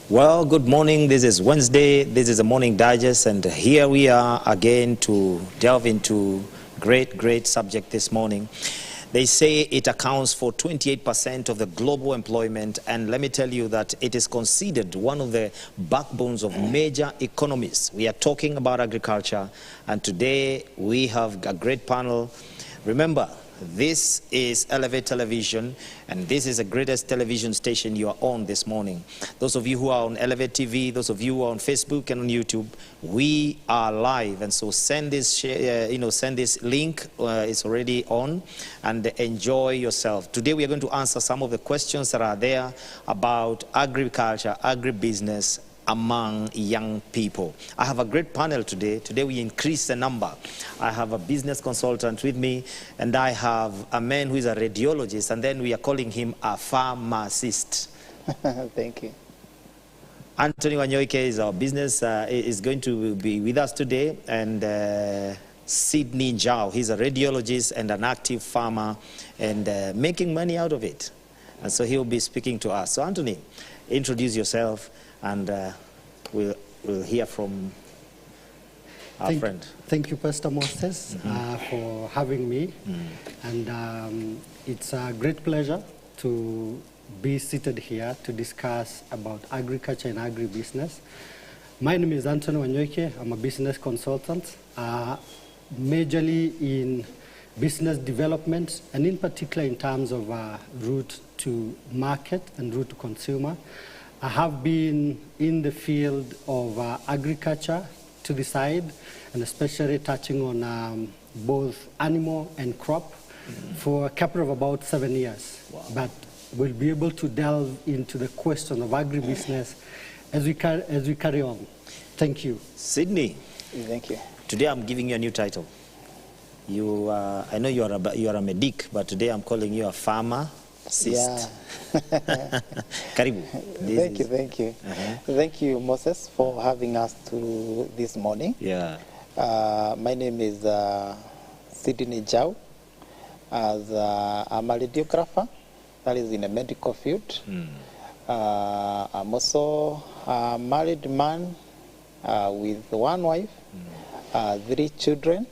Well, good morning. This is Wednesday. This is a morning digest, and here we are again to delve into great subject this morning. They say it accounts for 28% of the global employment, and let me tell you that it is considered one of the backbones of major economies. We are talking about agriculture, and today we have a great panel. Remember, this is Elevate Television, and this is the greatest television station you are on this morning. Those of you who are on Elevate TV, those of you who are on Facebook and on YouTube, we are live, and so send this send this link. It's already on, and enjoy yourself. Today we are going to answer some of the questions that are there about agriculture, agribusiness among young people. I have a great panel today. Today we increase the number. I have a business consultant with me, and I have a man who is a radiologist, and then we are calling him a pharmacist. Thank you. Athony Wanyoike is our business, is going to be with us today, and Sidney Njau, he's a radiologist and an active farmer, and making money out of it. And so he'll be speaking to us. So Anthony, introduce yourself, and we'll hear from our friend. Thank you, Pastor Moses, for having me. And it's a great pleasure to be seated here to discuss about agriculture and agribusiness. My name is Athony Wanyoike. I'm a business consultant, majorly in business development, and in particular in terms of route to market and route to consumer. I have been in the field of agriculture to the side, and especially touching on both animal and crop for a couple of about 7 years. Wow. But we'll be able to delve into the question of agribusiness as we carry on. Thank you. Sidney. Thank you. Today I'm giving you a new title. You, I know you are a medic, but today I'm calling you a pharmacist. Yeah. Karibu. Thank you. Thank you, Moses, for having us to this morning. Yeah. My name is Sidney Njau. I'm a radiographer, that is in the medical field. I'm also a married man with one wife, 3 children.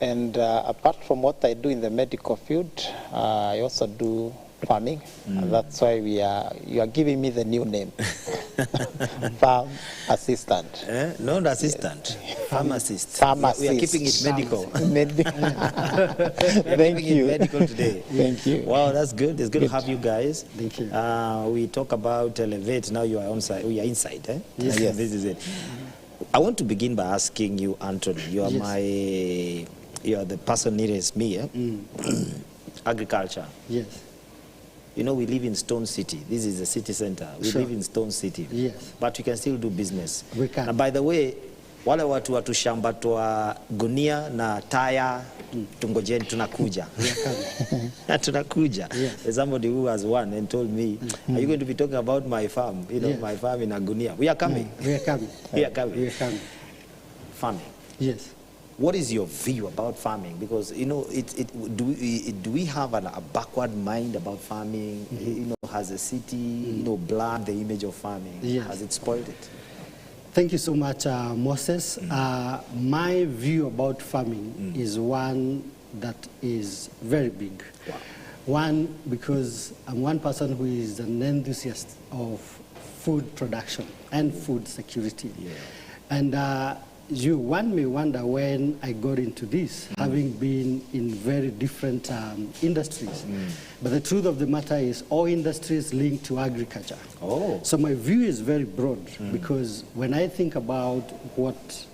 And apart from what I do in the medical field, I also do farming. And that's why you are giving me the new name, farm assistant. Not assistant, pharmacist. Pharmacist. We are keeping it medical. Thank you. Medical today. Thank you. Wow, that's good. It's good to have you guys. Thank you. We talk about Elevate. Now you are on side. We are inside. Yes. This is it. I want to begin by asking you, Anthony. You are you are the person nearest me. Agriculture. Yes. You know, we live in Stone City. This is the city center. We live in Stone City. Yes. But we can still do business. We can. And by the way, wale watu watu shamba toa gunia na taya tungojeni tunakuja. Tunakuja. Yes. There's somebody who has one and told me, are you going to be talking about my farm? You know, yes. My farm in a gunia. We are coming. We are coming. We are coming. We are coming. Farming. Yes. What is your view about farming? Because, you know, do we have a backward mind about farming? You know, has the city, you know, blurred the image of farming? Yes. Has it spoiled it? Thank you so much, Moses. My view about farming is one that is very big. Wow. One, because I'm one person who is an enthusiast of food production and food security. Yeah. And one may wonder when I got into this, having been in very different industries. But the truth of the matter is all industries link to agriculture. Oh. So my view is very broad because when I think about what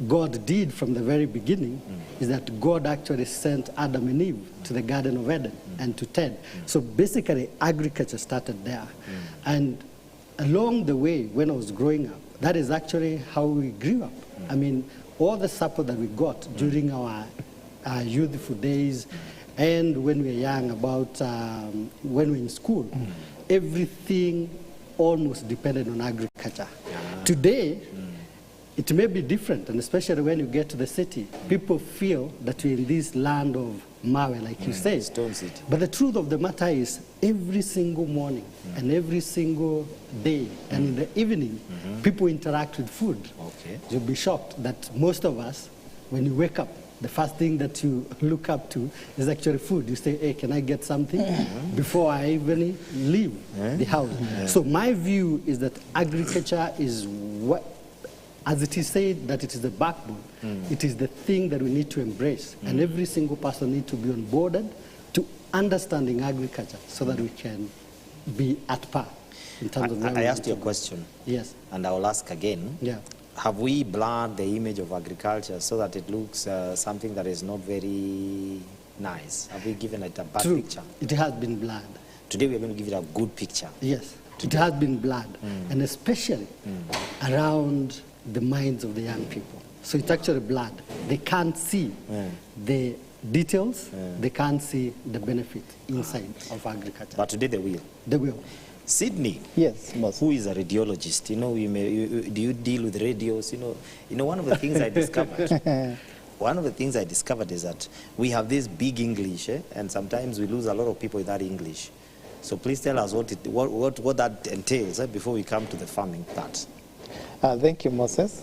God did from the very beginning is that God actually sent Adam and Eve to the Garden of Eden and to tend. So basically agriculture started there. And along the way, when I was growing up, that is actually how we grew up. I mean, all the support that we got during our youthful days and when we were young, about when we were in school, everything almost depended on agriculture. Today, it may be different, and especially when you get to the city, people feel that you're in this land of Mawe, like you say. Stone City. But the truth of the matter is, every single morning and every single day and in the evening, people interact with food. Okay. You'll be shocked that most of us, when you wake up, the first thing that you look up to is actually food. You say, hey, can I get something before I even leave the house? So my view is that agriculture is what, as it is said that it is the backbone, it is the thing that we need to embrace. And every single person needs to be onboarded to understanding agriculture so that we can be at par in terms of... I asked you a question. Yes. And I will ask again. Yeah. Have we blurred the image of agriculture so that it looks something that is not very nice? Have we given it a bad picture? It has been blurred. Today we are going to give it a good picture. Yes, it has been blurred, and especially around the minds of the young people. So it's actually blurred. They can't see the details, they can't see the benefit inside of agriculture. But today they will. They will. Sidney, Yes, boss. who is a radiologist? You know, do you deal with radios? You know, one of the things I discovered. One of the things I discovered is that we have this big English, and sometimes we lose a lot of people with that English. So please tell us what that entails before we come to the farming part. Thank you, Moses.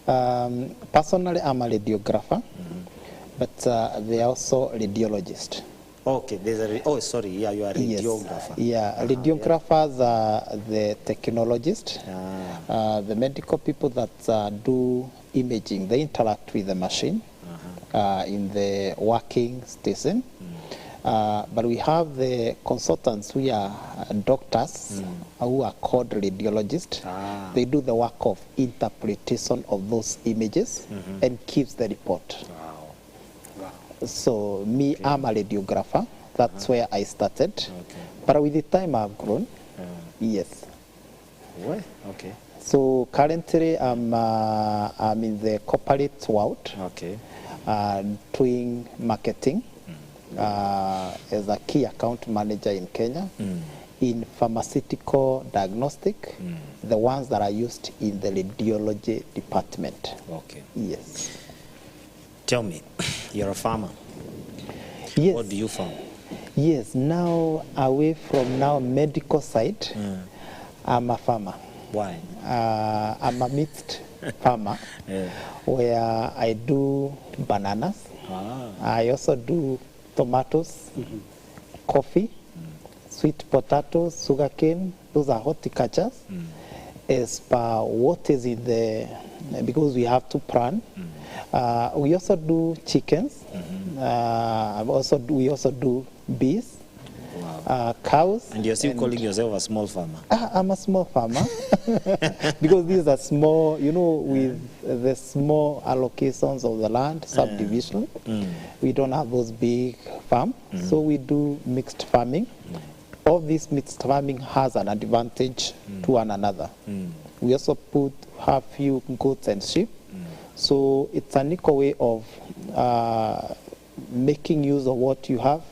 Personally, I'm a radiographer, but they are also radiologist. Okay, there's sorry, yeah, you are a radiographer. Yes. Yeah, radiographers are the technologists, the medical people that do imaging. They interact with the machine in the working station. But we have the consultants who are doctors who are called radiologists. They do the work of interpretation of those images and keeps the report. So me, I'm a radiographer. That's where I started. But with the time I've grown, yes. What? Okay. So currently I'm in the corporate world, doing marketing as a key account manager in Kenya in pharmaceutical diagnostic, the ones that are used in the radiology department. Okay. Yes. Tell me, you're a farmer. Yes. What do you farm? Yes, now away from now medical side, I'm a farmer. Why? I'm a mixed farmer where I do bananas. I also do tomatoes, coffee, sweet potatoes, sugarcane. Those are horticultures. As per what is in the, because we have to plan. We also do chickens. We also do bees, cows. And you're still calling yourself a small farmer? I'm a small farmer because these are small, you know, with the small allocations of the land, subdivision. We don't have those big farms, so we do mixed farming. All this mixed farming has an advantage to one another. We also have few goats and sheep. So it's an equal way of making use of what you have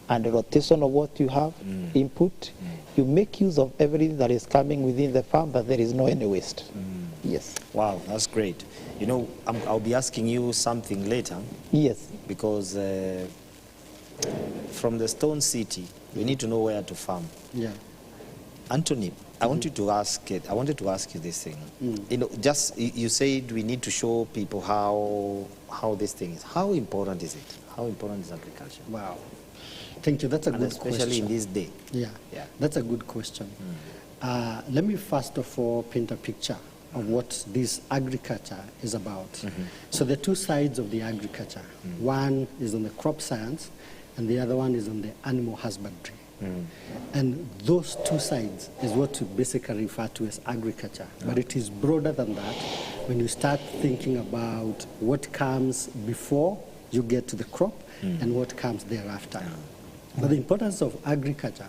and the rotation of what you have, input. You make use of everything that is coming within the farm, but there is no any waste. Yes. Wow, that's great. You know, I'll be asking you something later. Yes. Because from the Stone City, we need to know where to farm. Yeah. Anthony, I wanted to ask you this thing. You know, just you said we need to show people how this thing is. How important is it? How important is agriculture? Wow. Thank you. That's a good question. Especially in this day. Yeah. That's a good question. Let me first of all paint a picture of what this agriculture is about. So there are two sides of the agriculture. One is on the crop science, and the other one is on the animal husbandry. And those two sides is what we basically refer to as agriculture. But it is broader than that when you start thinking about what comes before you get to the crop and what comes thereafter. But the importance of agriculture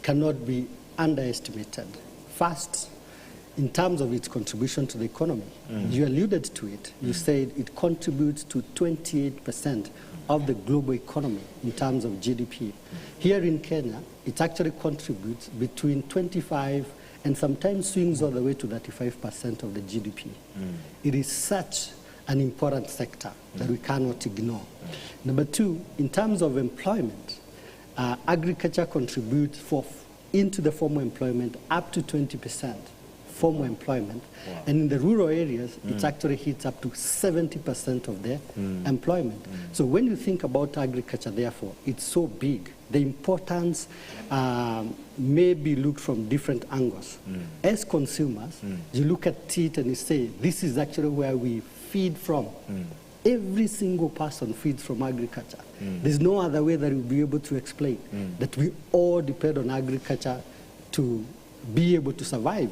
cannot be underestimated. First, in terms of its contribution to the economy, you alluded to it. You said it contributes to 28% of the global economy in terms of GDP. Here in Kenya, it actually contributes between 25 and sometimes swings all the way to 35% of the GDP. It is such an important sector that we cannot ignore. Number two, in terms of employment, agriculture contributes into the formal employment up to 20%. Formal employment, and in the rural areas, it actually hits up to 70% of their employment. So when you think about agriculture, therefore, it's so big. The importance may be looked from different angles. As consumers, you look at it and you say, this is actually where we feed from. Every single person feeds from agriculture. There's no other way that we'll be able to explain that we all depend on agriculture to be able to survive.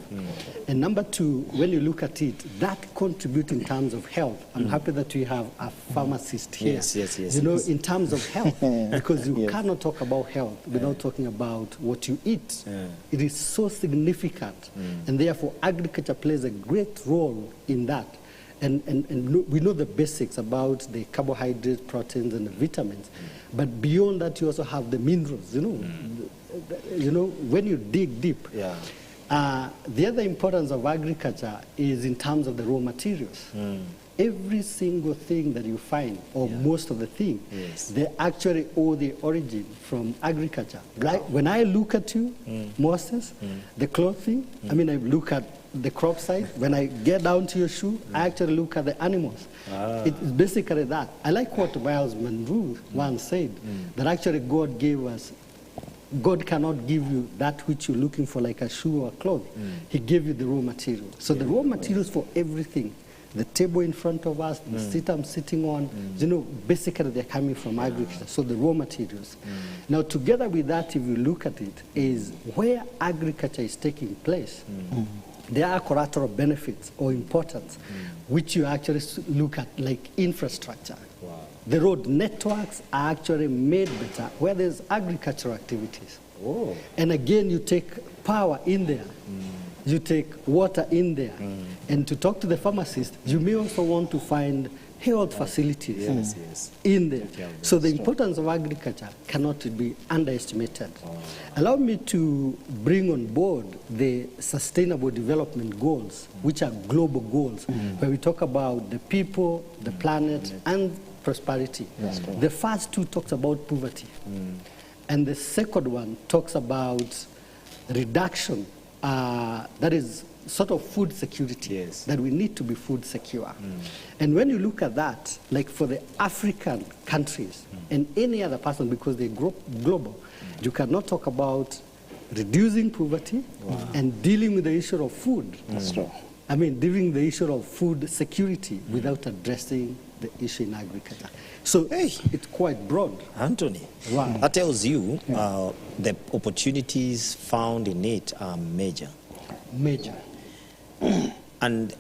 And number two, when you look at it, that contributes in terms of health. I'm happy that we have a pharmacist here. Yes. You know, in terms of health, because you cannot talk about health without talking about what you eat. It is so significant, and therefore agriculture plays a great role in that. And we know the basics about the carbohydrates, proteins, and the vitamins. But beyond that, you also have the minerals, you know, when you dig deep. The other importance of agriculture is in terms of the raw materials. Every single thing that you find, or most of the things, they actually owe the origin from agriculture. Like when I look at you, Moses, the clothing, I mean, I look at the crop side. When I get down to your shoe, I actually look at the animals. It's basically that. I like what Miles Monroe once said, that actually God gave us, God cannot give you that which you're looking for, like a shoe or a cloth. He gave you the raw materials. So the raw materials for everything, the table in front of us, the seat I'm sitting on, you know, basically they're coming from agriculture. So the raw materials. Now, together with that, if you look at it, is where agriculture is taking place. There are collateral benefits or importance, which you actually look at, like infrastructure. The road networks are actually made better where there's agricultural activities. And again, you take power in there. You take water in there. And to talk to the pharmacist, you may also want to find health facilities in there. So the importance of agriculture cannot be underestimated. Allow me to bring on board the Sustainable Development Goals, which are global goals, where we talk about the people, the planet, and prosperity. The first two talks about poverty. And the second one talks about reduction, that is sort of food security, that we need to be food secure. And when you look at that, like for the African countries and any other person, because they're global, you cannot talk about reducing poverty and dealing with the issue of food. That's true. I mean, dealing with the issue of food security without addressing the issue in agriculture. So it's quite broad. Anthony, that tells you the opportunities found in it are major. Major. And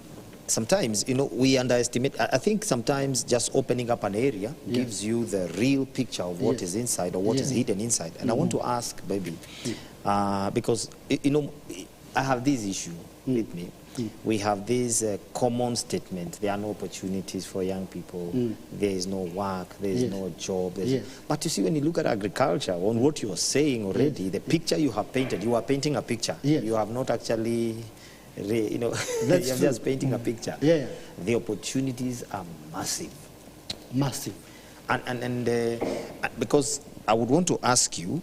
sometimes, you know, we underestimate. I think sometimes just opening up an area gives you the real picture of what is inside or what is hidden inside. And I want to ask, baby, because, you know, I have this issue with me. We have this common statement: there are no opportunities for young people, there is no work, there is no job. But you see, when you look at agriculture, on what you are saying already, the picture you have painted, you are painting a picture. You have not actually, you know, you're just painting a picture. The opportunities are massive. Massive. And because I would want to ask you,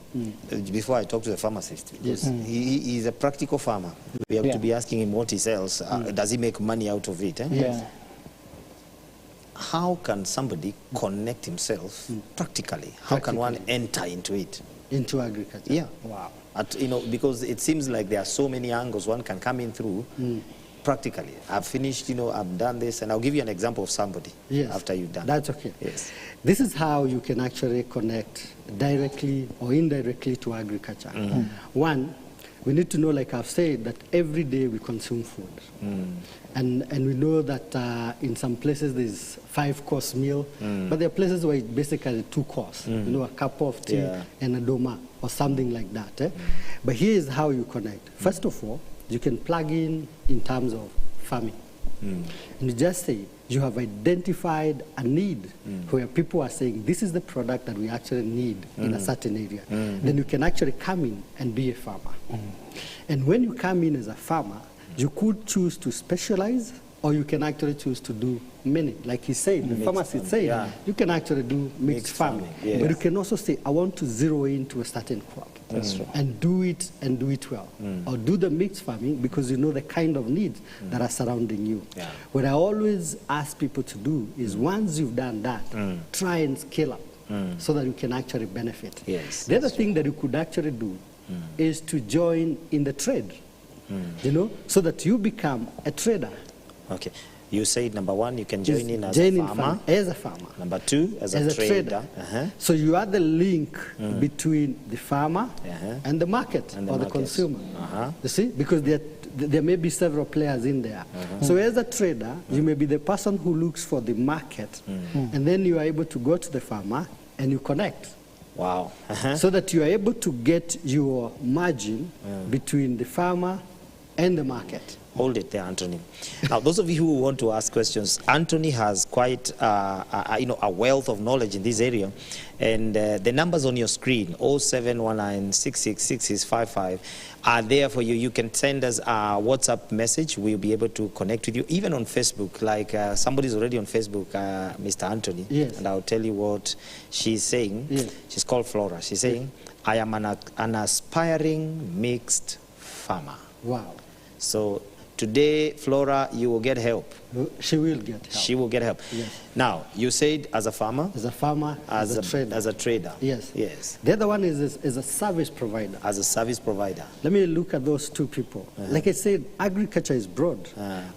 before I talk to the pharmacist, because he is a practical farmer. We have to be asking him what he sells. Does he make money out of it? How can somebody connect himself practically? How can one enter into it? Into agriculture? Wow. You know, because it seems like there are so many angles one can come in through. Practically, I've finished, you know, I've done this, and I'll give you an example of somebody after you've done. That's okay. This is how you can actually connect directly or indirectly to agriculture. One, we need to know, like I've said, that every day we consume food. And we know that in some places there's 5-course meal, but there are places where it's basically 2-course, you know, a cup of tea and a doma or something like that. But here is how you connect. First of all, you can plug in terms of farming. And you just say, you have identified a need where people are saying, this is the product that we actually need in a certain area, then you can actually come in and be a farmer. And when you come in as a farmer, you could choose to specialize, or you can actually choose to do many. Like he said, the pharmacist said, you can actually do mixed farming. Yes. But you can also say, I want to zero into a certain crop. That's true. And do it well. Or do the mixed farming because you know the kind of needs that are surrounding you. Yeah. What I always ask people to do is once you've done that, try and scale up so that you can actually benefit. Yes, the other thing that you could actually do is to join in the trade, you know, so that you become a trader. Okay. You said number one, you can join in as a farmer. Number two, as a trader. So you are the link between the farmer and the market or the consumer. You see? Because there may be several players in there. So as a trader, you may be the person who looks for the market, and then you are able to go to the farmer and you connect. Wow. So that you are able to get your margin between the farmer and the market. Hold it there, Anthony. Now, those of you who want to ask questions, Anthony has quite a wealth of knowledge in this area. And the numbers on your screen, 0719666655, are there for you. You can send us a WhatsApp message. We'll be able to connect with you, even on Facebook. Like somebody's already on Facebook, Mr. Anthony. Yes. And I'll tell you what she's saying. Yes. She's called Flora. She's saying, I am an aspiring mixed farmer. Wow. So today, Flora, you will get help. She will get help. She will get help. Yes. Now, you said as a farmer? As a farmer, as a trader. As a trader. Yes. Yes. The other one is a service provider. As a service provider. Let me look at those two people. Like I said, agriculture is broad.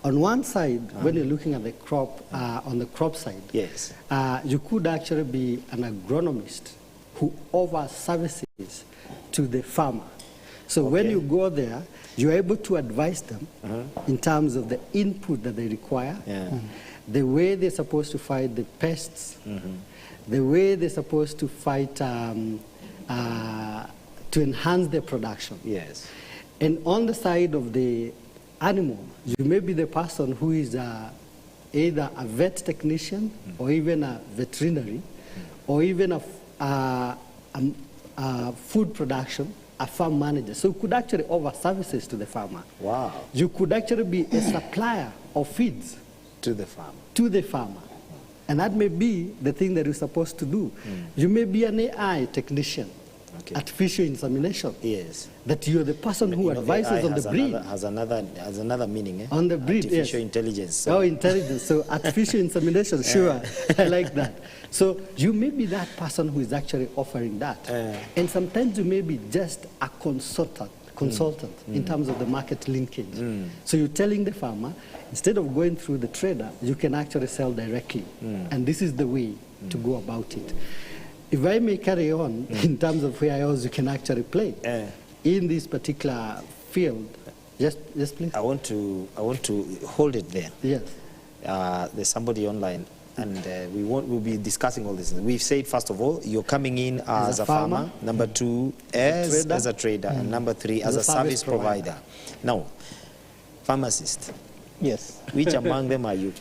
On one side, when you're looking at the crop, on the crop side, yes, you could actually be an agronomist who offers services to the farmer. So when you go there, you're able to advise them in terms of the input that they require, the way they're supposed to fight the pests, the way they're supposed to fight to enhance their production. Yes. And on the side of the animal, you may be the person who is either a vet technician or even a veterinary or even a food production, a farm manager. So you could actually offer services to the farmer. Wow. You could actually be a supplier of feeds to the farmer. To the farmer. And that may be the thing that you're supposed to do. You may be an AI technician, artificial insemination. Yes. That you're the person who advises AI on the breed. Has another meaning, eh? On the breed, artificial intelligence. So. Oh, intelligence. So artificial insemination, sure. I like that. So you may be that person who is actually offering that. And sometimes you may be just a consultant in terms of the market linkage. So you're telling the farmer, instead of going through the trader, you can actually sell directly. And this is the way to go about it. If I may carry on in terms of where else you can actually play in this particular field, yes, please. I want to hold it there. Yes. There's somebody online, and we'll be discussing all this. We've said, first of all, you're coming in as a farmer. Number two, as a trader, and number three, as a service provider. Now, pharmacist. Yes. Which among them are you?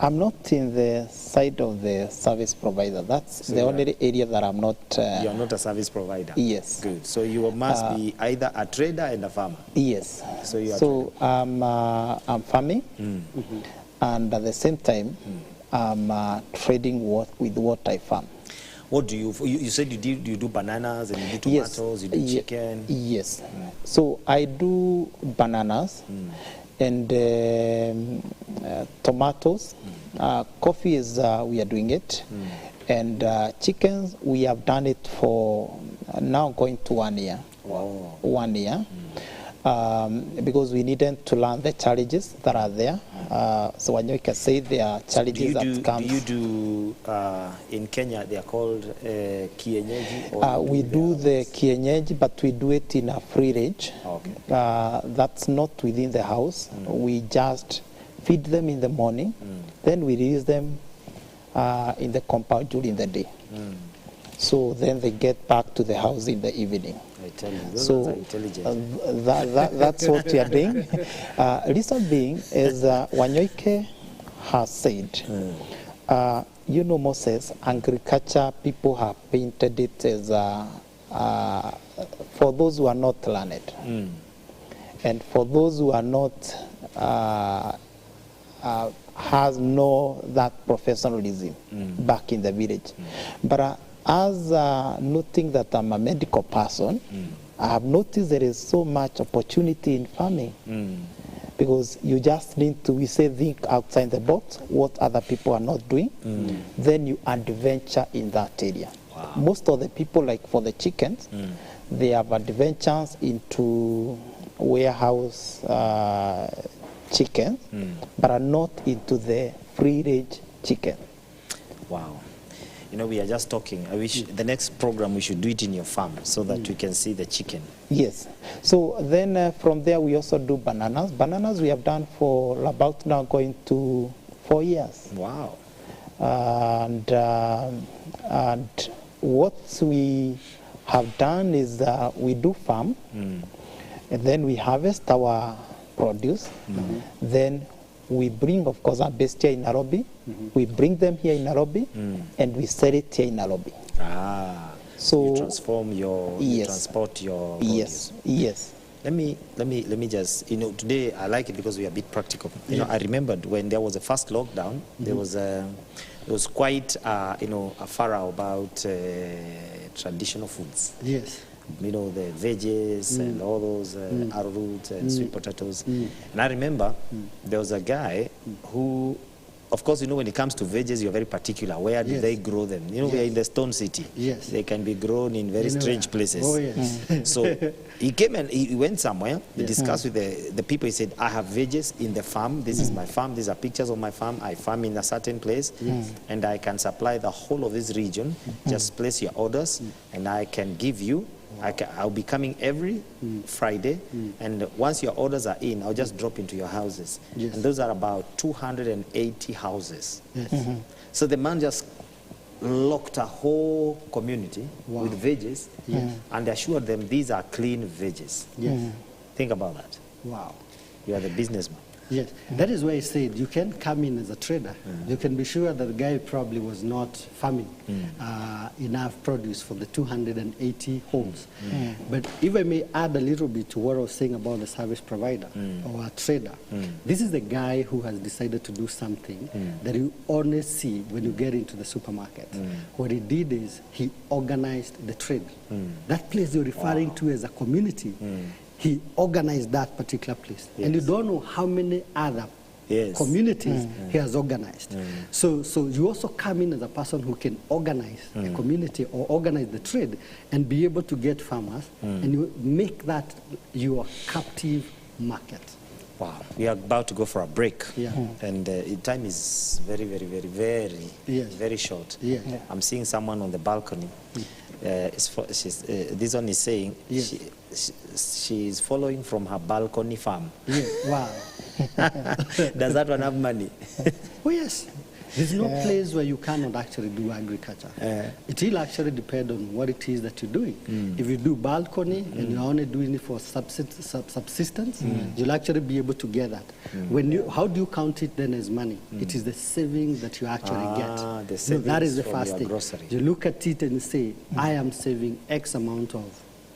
I'm not in the side of the service provider. That's the only area that I'm not. You're not a service provider. Yes. Good. So you must be either a trader and a farmer. Yes. So I'm farming, and at the same time, I'm trading with what I farm. What do you said you do bananas and you do tomatoes, you do chicken. Yes. So I do bananas. And tomatoes, coffee is we are doing it, and chickens we have done it for now going to 1 year. Wow. 1 year, because we needed to learn the challenges that are there. So Wanyoike said there are challenges that come. Do you do in Kenya? They are called kienyeji. We do the kienyeji, but we do it in a free range. Okay. That's not within the house. We just feed them in the morning, then we release them in the compound during the day. So then they get back to the house in the evening. I I tell you, those So are intelligent. that's what we are doing. Reason being is Wanyoike has said, you know, Moses, agriculture, people have painted it as for those who are not learned. And for those who are not, has no that professionalism back in the village. But as noting that I'm a medical person, I have noticed there is so much opportunity in farming. Because you just need to, we say, think outside the box, what other people are not doing, then you adventure in that area. Wow. Most of the people, like for the chickens, they have adventures into warehouse chickens, but are not into the free-range chicken. Wow. You know, we are just talking. I wish the next program we should do it in your farm so that we can see the chicken. Yes. So then from there we also do bananas. Bananas we have done for about now going to 4 years. Wow. And what we have done is we do farm, and then we harvest our produce. Then we bring, of course, our best here in Nairobi. We bring them here in Nairobi, and we sell it here in Nairobi. Ah. So you transform your, you transport your produce. Yes. Let me just, you know, today I like it because we are a bit practical. You know, I remembered when there was a first lockdown, there was it was quite, you know, a furrow about traditional foods. Yes. You know, the veggies and all those arrowroot and sweet potatoes. And I remember there was a guy who, of course, you know, when it comes to veggies, you're very particular. Where do they grow them? You know, we are in the Stone City. Yes. They can be grown in very strange places. Oh, yes. So he came and he went somewhere. He discussed with the people. He said, I have veggies in the farm. This is my farm. These are pictures of my farm. I farm in a certain place. And I can supply the whole of this region. Just place your orders and I can give you. I'll be coming every Friday, and once your orders are in, I'll just drop into your houses. Yes. And those are about 280 houses. Yes. So the man just locked a whole community with veggies and assured them these are clean veggies. Yes. Think about that. Wow. You are the businessman. Yes, that is why I said you can come in as a trader. You can be sure that the guy probably was not farming enough produce for the 280 homes. But if I may add a little bit to what I was saying about the service provider or a trader, this is the guy who has decided to do something that you only see when you get into the supermarket. What he did is he organized the trade. That place you're referring to as a community, he organized that particular place. And you don't know how many other communities he has organized. So you also come in as a person who can organize a community or organize the trade and be able to get farmers and you make that your captive market. Wow. We are about to go for a break. Yeah. And time is very, very, very, very short. Yeah. I'm seeing someone on the balcony. This one is saying she is following from her balcony farm. Yeah. Wow. Does that one have money? Oh, yes. There's no place where you cannot actually do agriculture. It will actually depend on what it is that you're doing. If you do balcony and you're only doing it for subsistence, you'll actually be able to get that. How do you count it then as money? It is the savings that you actually get. The that is the from first your thing. grocery. You look at it and say, I am saving X amount of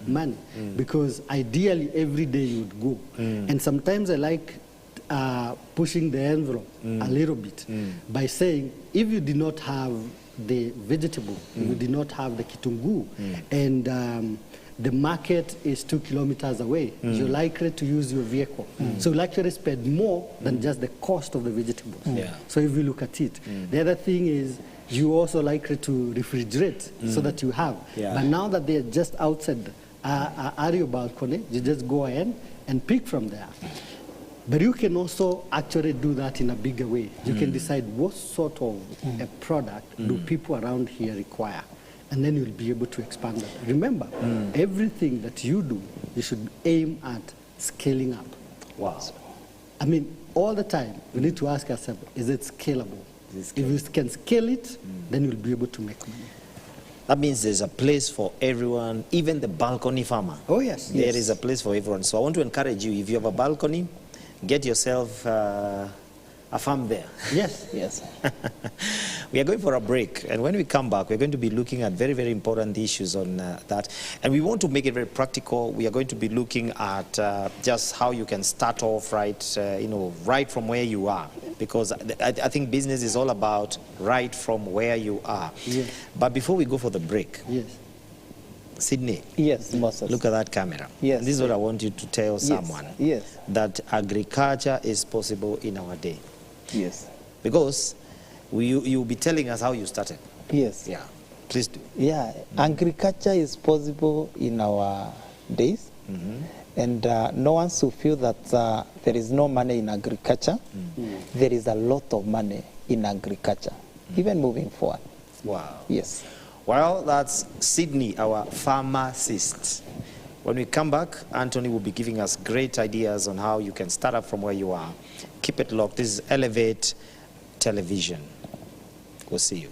money. Because ideally every day you would go. And sometimes I like pushing the envelope a little bit by saying, if you did not have the vegetable, if you did not have the kitungu, and the market is 2 kilometers away, you're likely to use your vehicle. So you'll actually spend more than just the cost of the vegetables. So if you look at it. The other thing is, you also likely to refrigerate so that you have. But now that they're just outside your balcony, you just go ahead and pick from there. But you can also actually do that in a bigger way. You can decide what sort of a product do people around here require, and then you'll be able to expand that. Remember, everything that you do, you should aim at scaling up. Wow. I mean, all the time, we need to ask ourselves, is it scalable? If you can scale it, then you'll be able to make money. That means there's a place for everyone, even the balcony farmer. Oh, yes. There is a place for everyone. So I want to encourage you, if you have a balcony, get yourself a farm there. Yes. Yes. We are going for a break, and when we come back, we're going to be looking at very, very important issues on that. And we want to make it very practical. We are going to be looking at just how you can start off right, right from where you are. Because I think business is all about right from where you are. Yes. But before we go for the break, Yes. Sydney, Yes, Moses. look at that camera. Yes. And this is what I want you to tell someone. Yes. That agriculture is possible in our day. Yes. Because you'll be telling us how you started. Yes. Yeah, please do. Yeah, agriculture is possible in our days, and no one should feel that there is no money in agriculture. There is a lot of money in agriculture, even moving forward. Wow. Yes. Well, that's Sidney, our pharmacist. When we come back, Anthony will be giving us great ideas on how you can start up from where you are. Keep it locked. This is Elevate Television. We'll see you.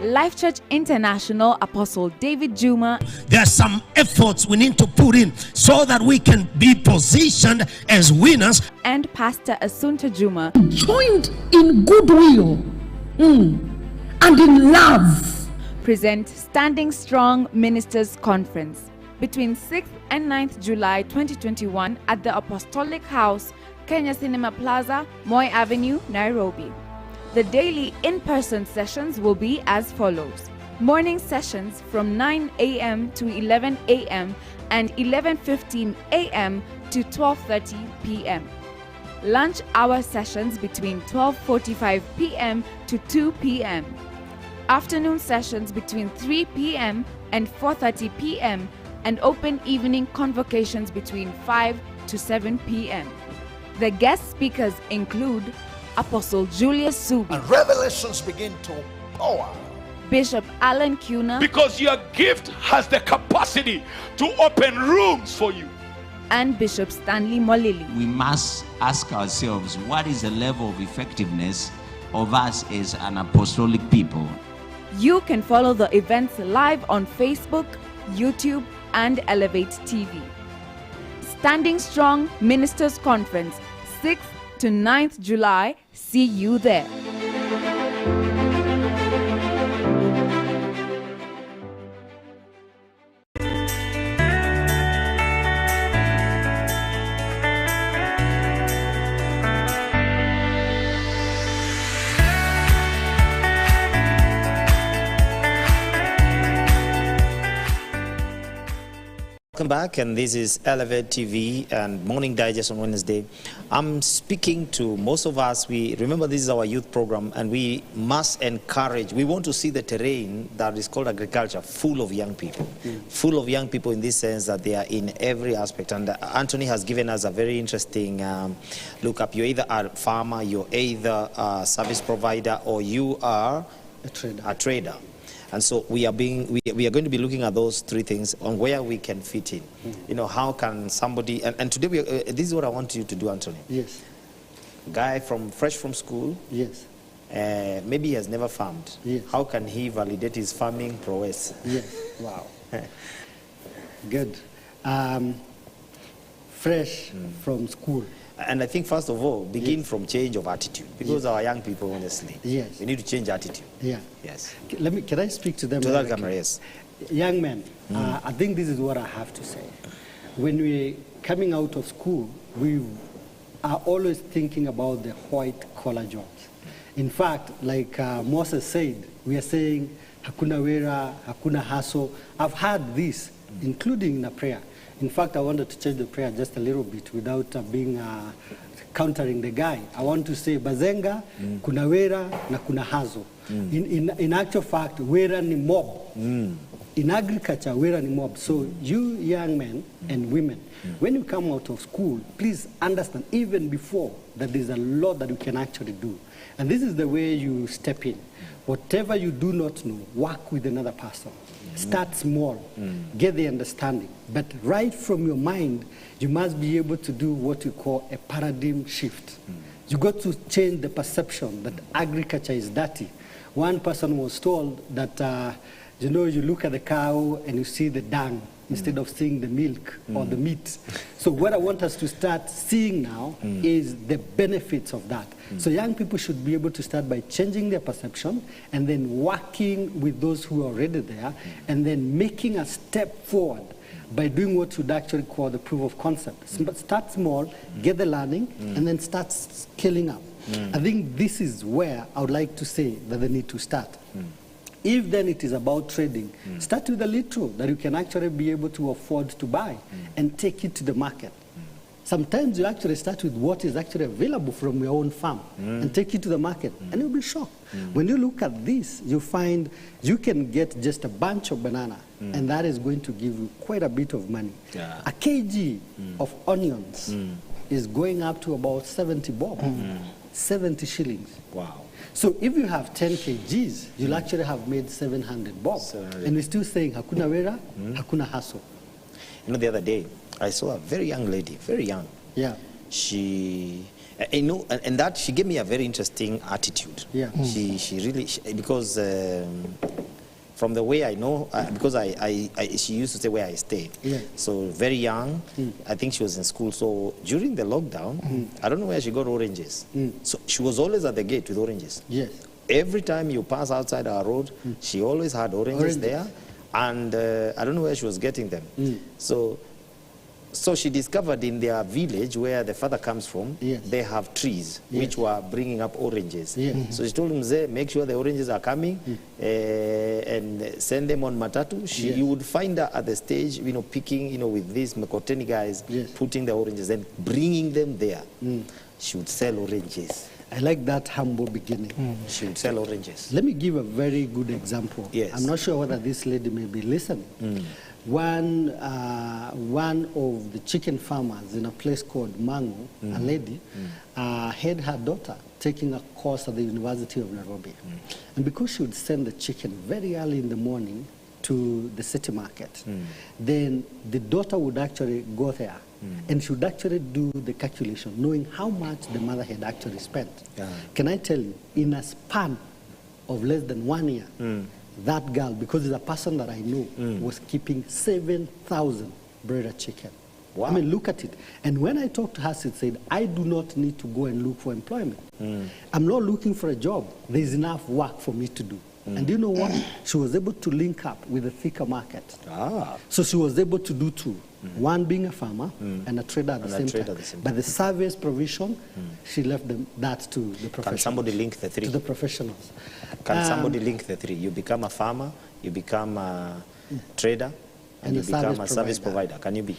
Life Church International Apostle David Juma. There are some efforts we need to put in so that we can be positioned as winners. And Pastor Asunta Juma. Joined in goodwill and in love. Present Standing Strong Ministers Conference between 6th and 9th July 2021 at the Apostolic House, Kenya Cinema Plaza, Moi Avenue, Nairobi. The daily in-person sessions will be as follows. Morning sessions from 9 a.m. to 11 a.m. and 11:15 a.m. to 12:30 p.m. Lunch hour sessions between 12:45 p.m. to 2 p.m. Afternoon sessions between 3 p.m. and 4:30 p.m. and open evening convocations between 5 to 7 p.m. The guest speakers include Apostle Julius Subi, and revelations begin to pour. Bishop Alan Kuna, because your gift has the capacity to open rooms for you, and Bishop Stanley Molili. We must ask ourselves, what is the level of effectiveness of us as an apostolic people? You can follow the events live on Facebook, YouTube, and Elevate TV. Standing Strong Ministers Conference, 6th to 9th July. See you there. Welcome back, and this is Elevate TV and Morning Digest on Wednesday. I'm speaking to most of us. We remember this is our youth program, and we must encourage. We want to see the terrain that is called agriculture full of young people, full of young people in this sense that they are in every aspect. And Anthony has given us a very interesting look up. You're either a farmer, you're either a service provider, or you are a trader. And so we are going to be looking at those three things on where we can fit in. You know, how can somebody, and today this is what I want you to do, Anthony. Yes. Guy fresh from school. Yes. Maybe he has never farmed. Yes. How can he validate his farming prowess? Yes. Wow. Good. Fresh from school. And I think, first of all, begin from change of attitude. Because our young people, honestly, we need to change attitude. Yeah. Yes. Can I speak to them? To that camera, yes. Young men, I think this is what I have to say. When we're coming out of school, we are always thinking about the white-collar jobs. In fact, like Moses said, we are saying, hakuna wera, hakuna hustle. I've heard this, including in a prayer. In fact, I wanted to change the prayer just a little bit without being countering the guy. I want to say, bazenga, kuna wera, na kuna hazo. In actual fact, wera ni mob. in agriculture, we're an mob. So you young men and women, when you come out of school, please understand, even before, that there's a lot that you can actually do. And this is the way you step in. Whatever you do not know, work with another person. Start small, get the understanding. But right from your mind, you must be able to do what we call a paradigm shift. You got to change the perception that agriculture is dirty. One person was told that, you know, you look at the cow and you see the dung instead of seeing the milk or the meat. So what I want us to start seeing now is the benefits of that. So young people should be able to start by changing their perception and then working with those who are already there and then making a step forward by doing what you'd actually call the proof of concept. But start small, get the learning, and then start scaling up. I think this is where I would like to say that they need to start. If then it is about trading, start with a little that you can actually be able to afford to buy and take it to the market. Sometimes you actually start with what is actually available from your own farm and take it to the market, and you'll be shocked. When you look at this, you find you can get just a bunch of banana, and that is going to give you quite a bit of money. A kg of onions is going up to about 70 bob, 70 shillings. Wow. So if you have 10 kgs, you'll actually have made 700 bob. And we're still saying, hakuna wera, hakuna hustle. You know, the other day, I saw a very young lady, very young. Yeah. She, you know, and that she gave me a very interesting attitude. Yeah. She really, because from the way I know, because she used to stay where I stay. Yeah. So very young, I think she was in school. So during the lockdown, I don't know where she got oranges. So she was always at the gate with oranges. Yes. Every time you pass outside our road, she always had oranges there. And I don't know where she was getting them. So she discovered in their village where the father comes from, they have trees which were bringing up oranges. So she told him, Zeh, make sure the oranges are coming and send them on matatu. You would find her at the stage, you know, picking, you know, with these Mekoteni guys, putting the oranges and bringing them there. She would sell oranges. I like that humble beginning. She would sell oranges. Let me give a very good example. Yes. I'm not sure whether this lady may be listening. One of the chicken farmers in a place called Mangu, a lady, had her daughter taking a course at the University of Nairobi. And because she would send the chicken very early in the morning to the city market, then the daughter would actually go there and she would actually do the calculation, knowing how much the mother had actually spent. Can I tell you, in a span of less than 1 year, that girl, because it's a person that I know, was keeping 7,000 broiler chicken. Wow. I mean, look at it. And when I talked to her, she said, I do not need to go and look for employment. I'm not looking for a job. There's enough work for me to do. And do you know what? She was able to link up with the thicker market. So she was able to do two. One being a farmer and a trader at the same time. But the service provision, she left that to the professionals. Can somebody link the three? To the professionals. Can somebody link the three? You become a farmer, you become a trader, and you become a service provider. Can you be?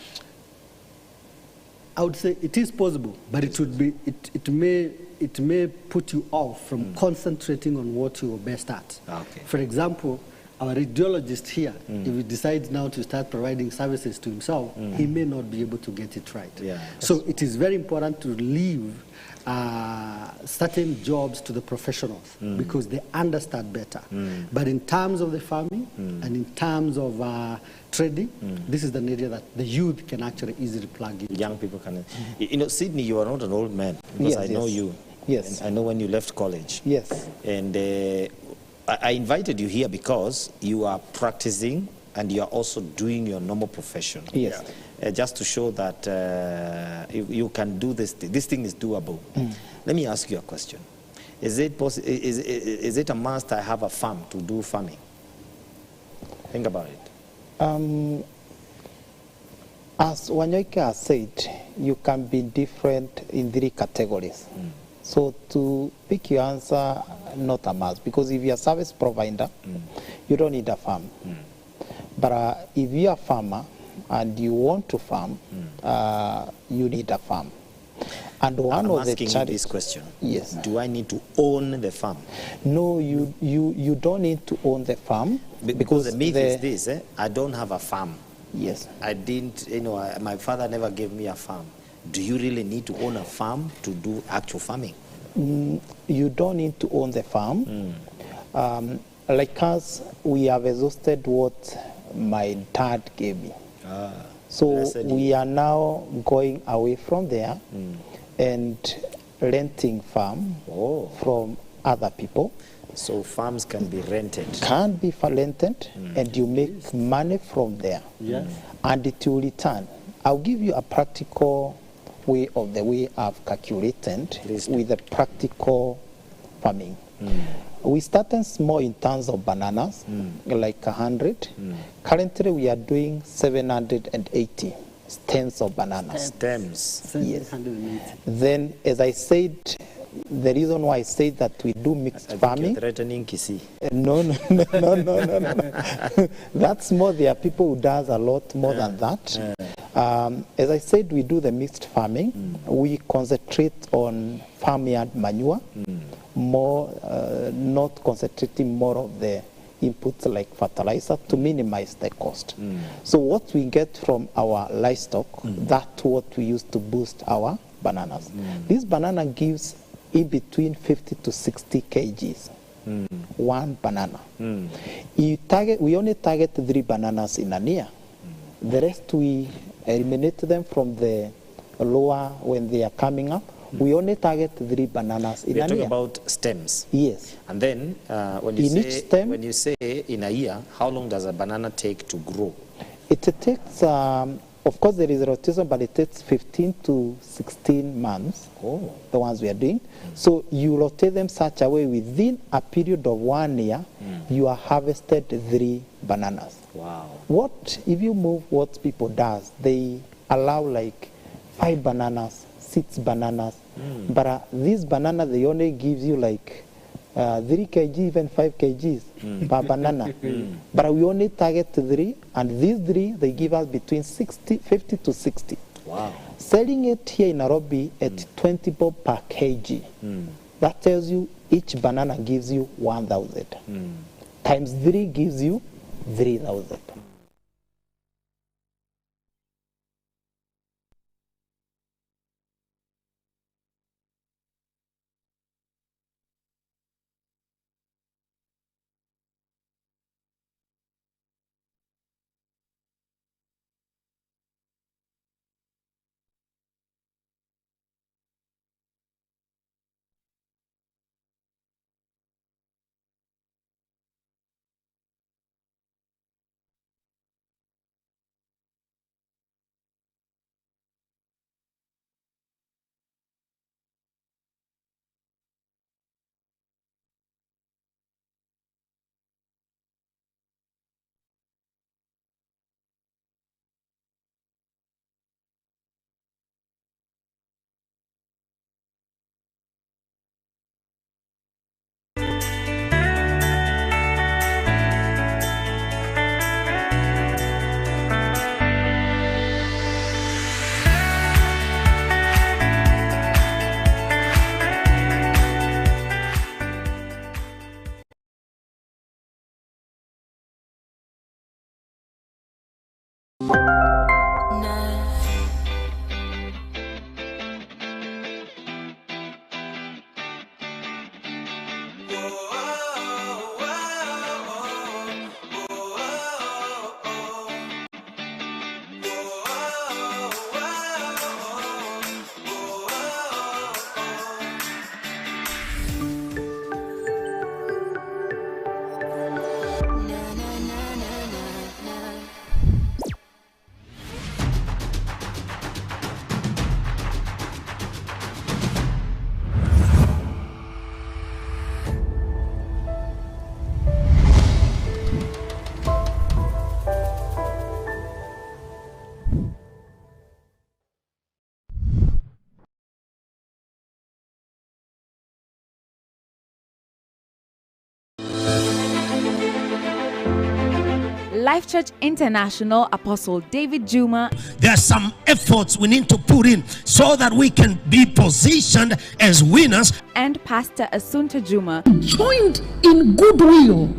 I would say it is possible, but it would be it may put you off from concentrating on what you are best at. For example, our radiologist here, if he decides now to start providing services to himself, he may not be able to get it right. So it is very important to leave certain jobs to the professionals because they understand better. But in terms of the farming and in terms of trading, this is an area that the youth can actually easily plug in. Young people can. You know, Sidney, you are not an old man because I know you. Yes. And I know when you left college. Yes. And I invited you here because you are practicing and you are also doing your normal profession. Yes. Just to show that you can do this. This thing is doable. Let me ask you a question. Is it a must I have a farm to do farming? Think about it. As Wanyoike has said, you can be different in 3 categories. So to pick your answer, not a must, because if you're a service provider, you don't need a farm. But if you're a farmer and you want to farm, you need a farm. And one I'm of the asking you charities. this question. Yes. Do I need to own the farm? No, you don't need to own the farm. Because the myth is this, I don't have a farm. Yes. I didn't, my father never gave me a farm. Do you really need to own a farm to do actual farming? You don't need to own the farm. Like us, we have exhausted what my dad gave me. So we are now going away from there and renting farm from other people. So farms can be rented. Can be rented, and you make money from there. Yes. And it will return. I'll give you a practical way of the way I've calculated with the practical farming. We started small in terms of bananas, like 100. Currently, we are doing 780 stems of bananas. Stems. Yes. 780. Then, as I said, the reason why I say that we do mixed farming. You're threatening Kisii. No. That's more. There are people who does a lot more than that. As I said, we do the mixed farming. We concentrate on farmyard manure, more, not concentrating more of the inputs like fertilizer to minimize the cost. So what we get from our livestock, that's what we use to boost our bananas. This banana gives in between 50 to 60 kgs. One banana. We only target 3 bananas in a year. The rest we eliminate them from the lower when they are coming up. We only target 3 bananas in a year. We're talking about stems. Yes. And then when you say in a year, how long does a banana take to grow? It takes, of course there is a rotation, but it takes 15 to 16 months, the ones we are doing. So you rotate them such a way within a period of 1 year, you are harvested 3 bananas. Wow. What, if you move what people does, they allow like 5 bananas, 6 bananas, but this banana, they only gives you like 3 kg, even 5 kgs per banana. But we only target 3, and these 3, they give us between 50 to 60. Wow. Selling it here in Nairobi at 20 bob per kg. That tells you each banana gives you 1,000. Times 3 gives you 3,000. Life Church International Apostle David Juma. There are some efforts we need to put in so that we can be positioned as winners. And Pastor Asunta Juma. Joined in goodwill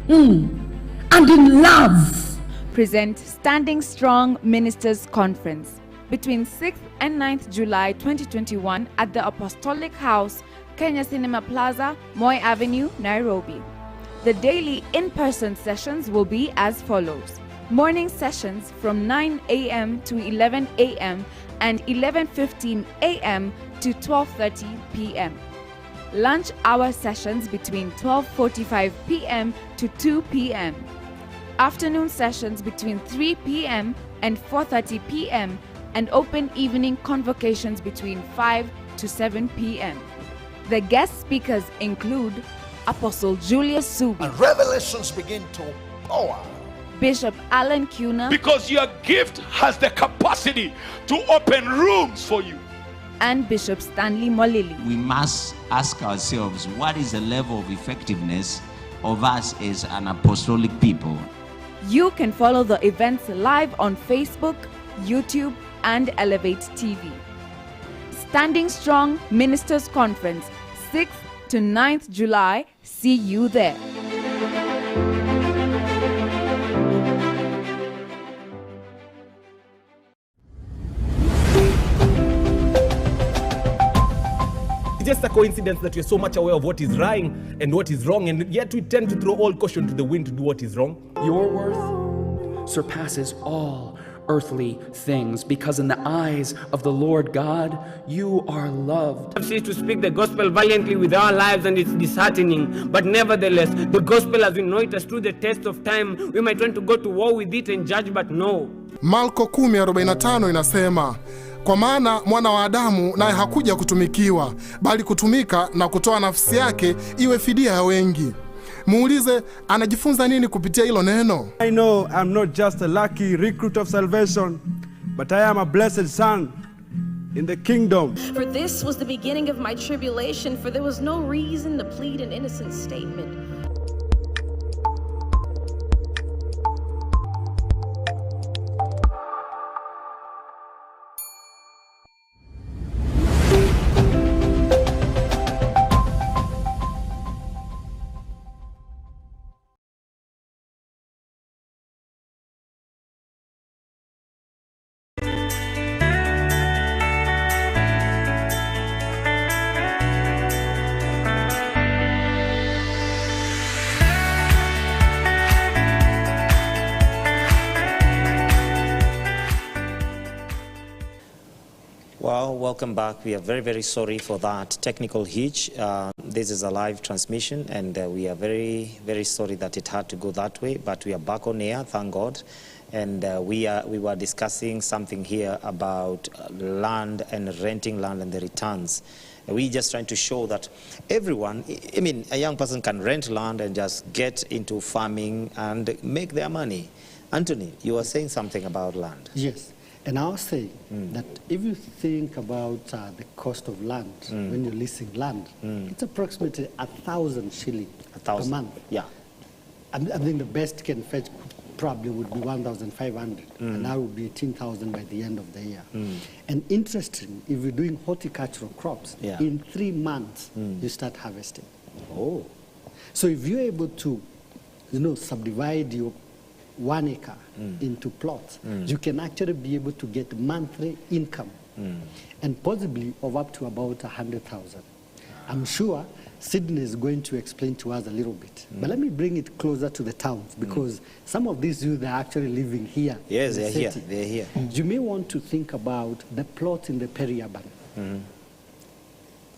and in love. Present Standing Strong Ministers Conference between 6th and 9th July 2021 at the Apostolic House, Kenya Cinema Plaza, Moi Avenue, Nairobi. The daily in-person sessions will be as follows. Morning sessions from 9 a.m. to 11 a.m. and 11:15 a.m. to 12:30 p.m. Lunch hour sessions between 12:45 p.m. to 2 p.m. Afternoon sessions between 3 p.m. and 4:30 p.m. and open evening convocations between 5 to 7 p.m. The guest speakers include Apostle Julius Subi, And revelations begin to pour. Bishop Alan Kuna, Because your gift has the capacity to open rooms for you. and Bishop Stanley Molili. We must ask ourselves, what is the level of effectiveness of us as an apostolic people? You can follow the events live on Facebook, YouTube, and Elevate TV. Standing Strong Ministers Conference, 6th to 9th July. See you there. It's just a coincidence that we're so much aware of what is right and what is wrong, and yet we tend to throw all caution to the wind to do what is wrong. Your worth surpasses all earthly things, because in the eyes of the Lord God, you are loved. We cease to speak the gospel valiantly with our lives, and it's disheartening. But nevertheless, the gospel as we know it, as through the test of time, we might want to go to war with it and judge, but no. Marko 10:45 inasema, kwa maana mwana wa Adamu naye hakuja kutumikiwa, bali kutumika na kutoa nafsi yake iwe fidia ya wengi. Muulize anajifunza nini kupitia hilo neno? I know I'm not just a lucky recruit of salvation, but I am a blessed son in the kingdom. For this was the beginning of my tribulation, for there was no reason to plead an innocent statement. Well, welcome back. We are very, very sorry for that technical hitch. This is a live transmission, and we are very, very sorry that it had to go that way, but we are back on air, thank God. And we were discussing something here about land and renting land and the returns. We're just trying to show that everyone, I mean, a young person can rent land and just get into farming and make their money. Anthony, you were saying something about land. Yes. And I was saying that if you think about the cost of land, when you're leasing land, it's approximately 1,000 shillings per month. Yeah. I think the best can fetch probably would be 1,500, and that would be 18,000 by the end of the year. And interesting, if you're doing horticultural crops, in 3 months you start harvesting. Oh. So if you're able to, subdivide your 1 acre into plots, you can actually be able to get monthly income, and possibly of up to about 100,000. I'm sure Sidney is going to explain to us a little bit, but let me bring it closer to the towns, because some of these youth are actually living here. Yes, they're here. They're here. You may want to think about the plots in the peri-urban.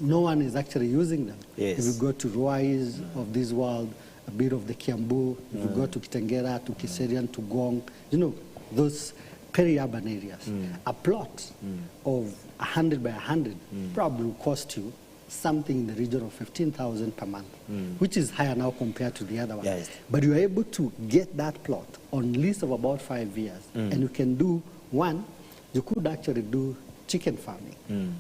No one is actually using them. Yes. If you go to Ruais of this world, a bit of the Kiambu, if you go to Kitengera, to Kiserian, to Gong, those peri-urban areas. A plot of 100 by 100 probably will cost you something in the region of 15,000 per month, which is higher now compared to the other one. Yes. But you are able to get that plot on lease of about 5 years, and you can do one. You could actually do chicken farming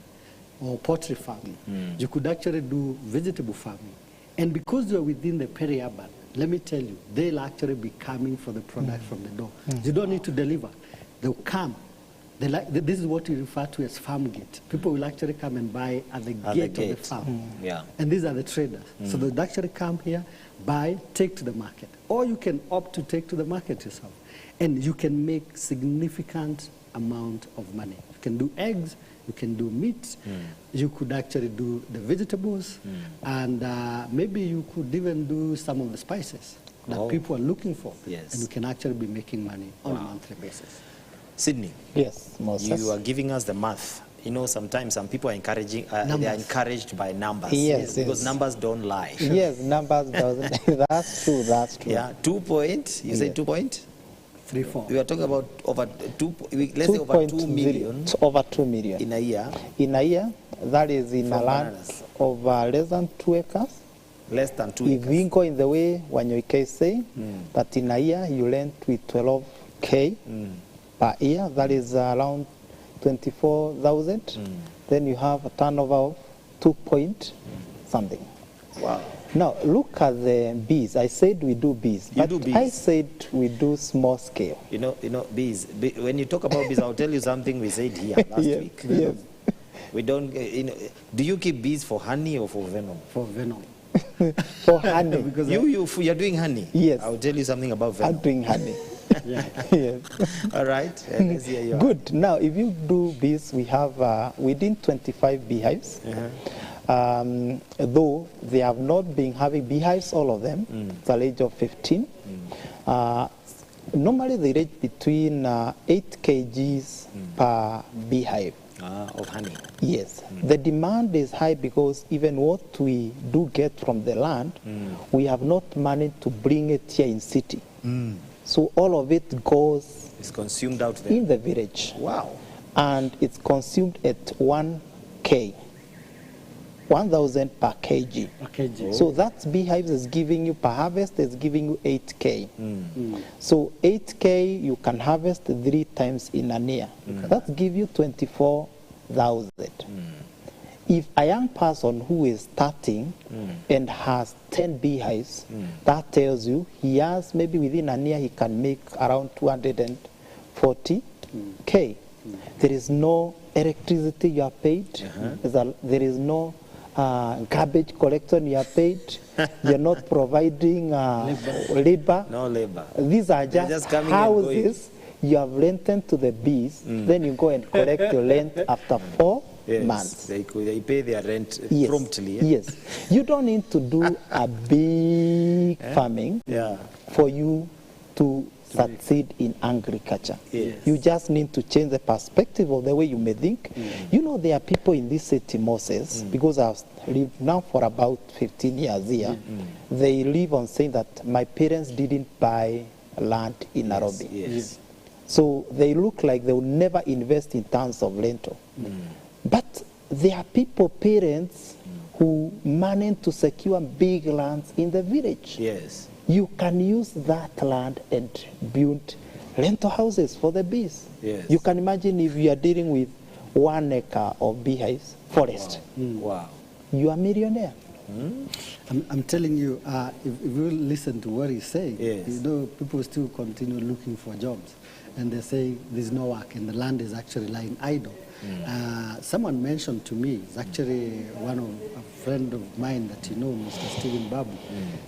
or poultry farming. You could actually do vegetable farming. And because you're within the peri-urban, let me tell you, they'll actually be coming for the product from the door. You don't need to deliver. They'll come. This is what we refer to as farm gate. People will actually come and buy at the gate of the farm. Yeah. And these are the traders. So they'll actually come here, buy, take to the market. Or you can opt to take to the market yourself. And you can make significant amount of money. You can do eggs, you can do meat, you could actually do the vegetables, and maybe you could even do some of the spices that people are looking for. Yes. And you can actually be making money on a monthly basis. Sydney. Yes, Moses. You are giving us the math. You know, sometimes some people are encouraging, they are encouraged by numbers. Yes, because numbers don't lie. Yes, numbers doesn't. That's true, that's true. Yeah, 2 point, you say 2 point? 3, 4. We are talking about over let's say over 2 million. Over 2 million. In a year? In a year, that is in a land of less than 2 acres. Less than 2 acres. If we go in the way Wanyoike is saying, that in a year you lend with 12K per year, that is around 24,000. Then you have a turnover of 2 point something. Wow. Now look at the bees. I said we do bees, but do bees. I said we do small scale. You know, bees. When you talk about bees, I'll tell you something we said here last week. Yes. We don't. Do you keep bees for honey or for venom? For venom. For honey. Because you're doing honey. Yes. I'll tell you something about venom. I'm doing honey. Yes. All right. Let's hear you. Good. Now, if you do bees, we have within 25 beehives. Though they have not been having beehives, all of them, at the age of 15. Normally they range between 8 kgs per beehive. Of honey. Yes. The demand is high because even what we do get from the land, we have not managed to bring it here in city. So all of it goes... It's consumed out there? In the village. Wow. And it's consumed at 1K. 1,000 per kg. So that beehives is giving you, per harvest, is giving you 8K. So 8K you can harvest 3 times in a year. That gives you 24,000. If a young person who is starting and has 10 beehives, that tells you he has, maybe within a year he can make around 240K. There is no electricity you are paid. There is no garbage collection you are paid. You're not providing labor. No labor. These are just houses you have rented to the bees. Then you go and collect your rent after 4 months. They pay their rent promptly. Yes. You don't need to do a big farming for you to succeed in agriculture. You just need to change the perspective of the way you may think. You know, there are people in this city, Moses, because I've lived now for about 15 years here, they live on saying that my parents didn't buy land in Nairobi. So they look like they will never invest in terms of rental. But there are people, parents, who manage to secure big lands in the village. Yes. You can use that land and build rental houses for the bees. Yes. You can imagine if you are dealing with 1 acre of beehives forest. Wow. You are a millionaire. I'm telling you, if you listen to what he's saying, Yes. you know, people still continue looking for jobs. And they say there's no work and the land is actually lying idle. Someone mentioned to me, it's actually a friend of mine that you know, Mr. Stephen Babu.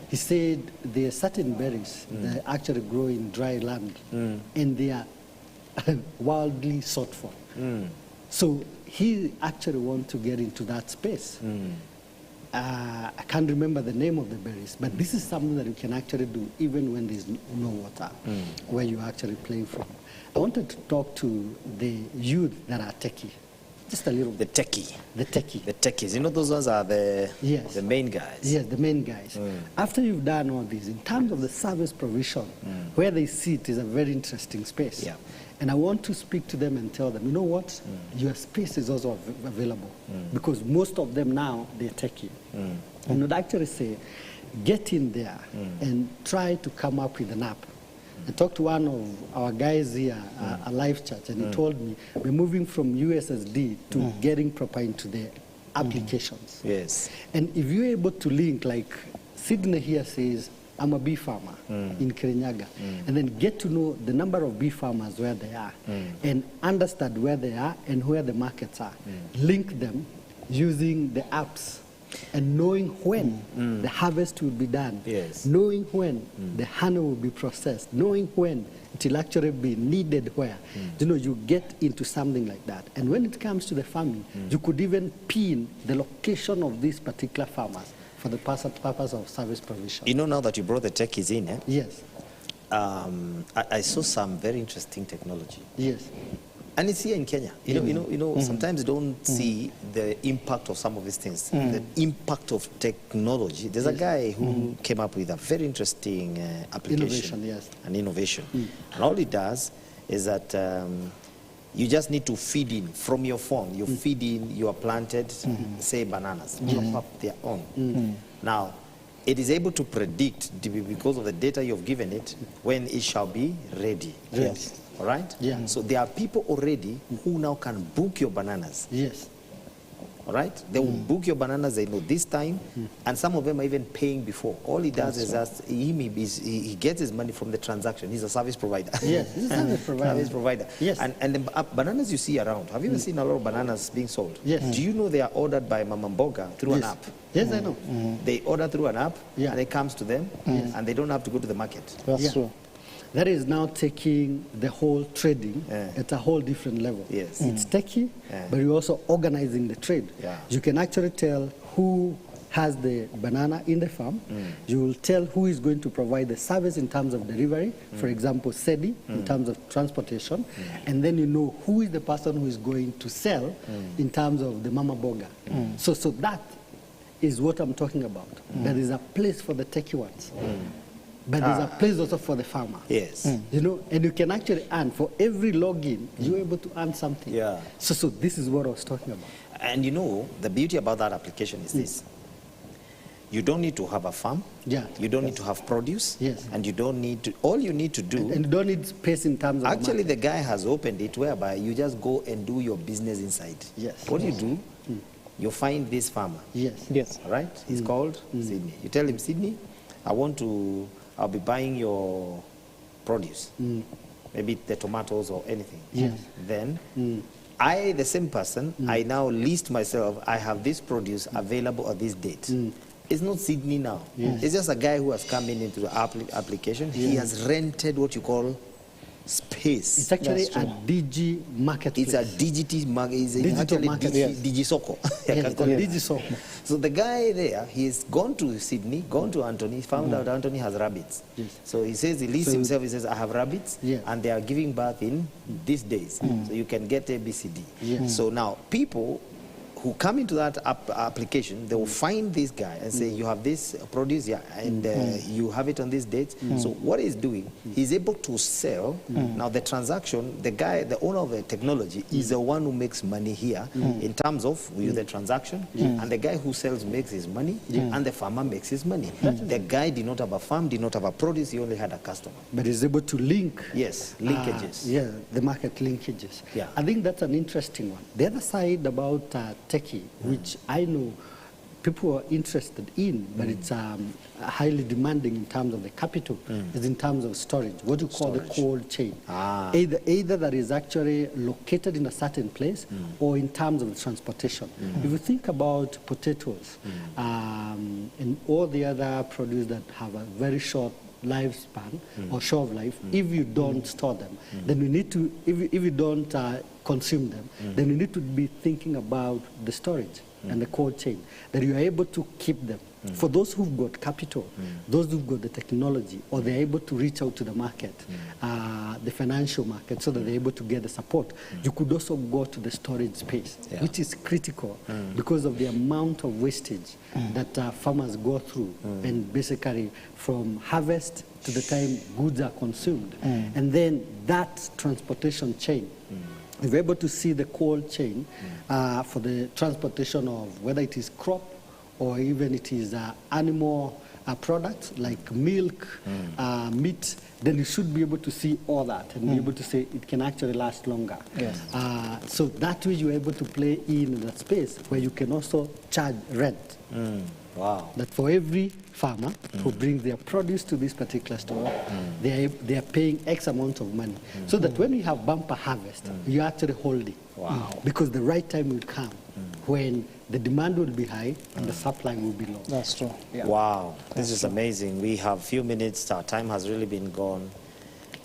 He said there are certain berries that actually grow in dry land and they are wildly sought for. So he actually wants to get into that space. I can't remember the name of the berries, but this is something that you can actually do even when there's no water, where you're actually playing from. I wanted to talk to the youth that are techie, just a little bit. The techie. The techie. The techies. You know, those ones are the main guys. Yes, the main guys. After you've done all this, in terms of the service provision, where they sit is a very interesting space. Yeah. And I want to speak to them and tell them, you know what, your space is also available. Because most of them now, they're techie. And I'd actually say, get in there and try to come up with an app. I talked to one of our guys here, a Life Church, and he told me, we're moving from USSD to getting proper into the applications. Yes. And if you're able to link, like Sidney here says, I'm a bee farmer in Kirinyaga, and then get to know the number of bee farmers where they are, and understand where they are and where the markets are. Link them using the apps, and knowing when the harvest will be done, knowing when the honey will be processed, knowing when it will actually be needed where. You know, you get into something like that. And when it comes to the farming, you could even pin the location of these particular farmers for the purpose of service provision. You know, now that you brought the techies in, Yes. I saw some very interesting technology. Yes. And it's here in Kenya. You know, sometimes you don't see the impact of some of these things, the impact of technology. There's a guy who came up with a very interesting application. Innovation, yes. An innovation. And all it does is that you just need to feed in from your phone. You feed in your planted, say, bananas. Drop up their own. Now, it is able to predict, because of the data you've given it, when it shall be ready. Yes. All right? Yeah. So there are people already who now can book your bananas. Yes. All right? They will book your bananas, they know this time, and some of them are even paying before. All he does is that he gets his money from the transaction. He's a service provider. Yes, he's a service provider. Service provider. Yes. And the bananas you see around, have you ever seen a lot of bananas being sold? Yes. Do you know they are ordered by Mama Mboga through an app? Yes, I know. They order through an app, and it comes to them, and they don't have to go to the market. That's true. That is now taking the whole trading at a whole different level. Yes. It's techie, but you're also organizing the trade. Yeah. You can actually tell who has the banana in the farm. You will tell who is going to provide the service in terms of delivery, for example, SEDI, in terms of transportation, and then you know who is the person who is going to sell in terms of the mama boga. So that is what I'm talking about. There is a place for the techie ones. But there's a place also for the farmer. Yes. You know, and you can actually earn. For every login, you're able to earn something. Yeah. So this is what I was talking about. And you know, the beauty about that application is this. You don't need to have a farm. Yeah. You don't need to have produce. Yes. And you don't need to, all you need to do. And you don't need space in terms of actually, the guy has opened it whereby you just go and do your business inside. Yes. What do you do? You find this farmer. Yes. Yes. All right? He's called Sidney. You tell him, Sidney, I'll be buying your produce. Maybe the tomatoes or anything. Yes. Then I, the same person, I now list myself, I have this produce available at this date. It's not Sidney now. Yes. It's just a guy who has come in into the application. He has rented what you call space. It's actually a DG marketplace. It's a digital market. It's actually Digisoko. Yes, Digisoko. So the guy there, he's gone to Sydney, gone to Anthony, found out Anthony has rabbits. Yes. So he says, he lists himself, he says, I have rabbits, and they are giving birth in these days. So you can get ABCD. Yes. So now people who come into that application, they will find this guy and say, you have this produce, and you have it on this date. So what he's doing, he's able to sell. Now the transaction, the guy, the owner of the technology is the one who makes money here in terms of the transaction, and the guy who sells makes his money, and the farmer makes his money. The guy did not have a farm, did not have a produce, he only had a customer. But he's able to link. Yes, linkages. The market linkages. Yeah. I think that's an interesting one. The other side about techie, which I know people are interested in, but it's highly demanding in terms of the capital, is in terms of storage, what you call the cold chain. Either that is actually located in a certain place or in terms of the transportation. If you think about potatoes and all the other produce that have a very short lifespan or short life, if you don't store them, then we need to, if you don't consume them, then you need to be thinking about the storage and the cold chain, that you are able to keep them. For those who've got capital, those who've got the technology, or they're able to reach out to the market, the financial market, so that they're able to get the support, you could also go to the storage space, which is critical because of the amount of wastage that farmers go through, and basically from harvest to the time goods are consumed. And then that transportation chain, if we're able to see the cold chain for the transportation of whether it is crop or even it is animal products like milk, meat, then you should be able to see all that and be able to say it can actually last longer. Yes. So that way you're able to play in that space where you can also charge rent. Wow. That for every farmer who brings their produce to this particular store, they are paying X amount of money. So that when we have bumper harvest, you actually hold it. Wow. Because the right time will come when the demand will be high and the supply will be low. That's true. Yeah. Wow, this is amazing. We have a few minutes. Our time has really been gone.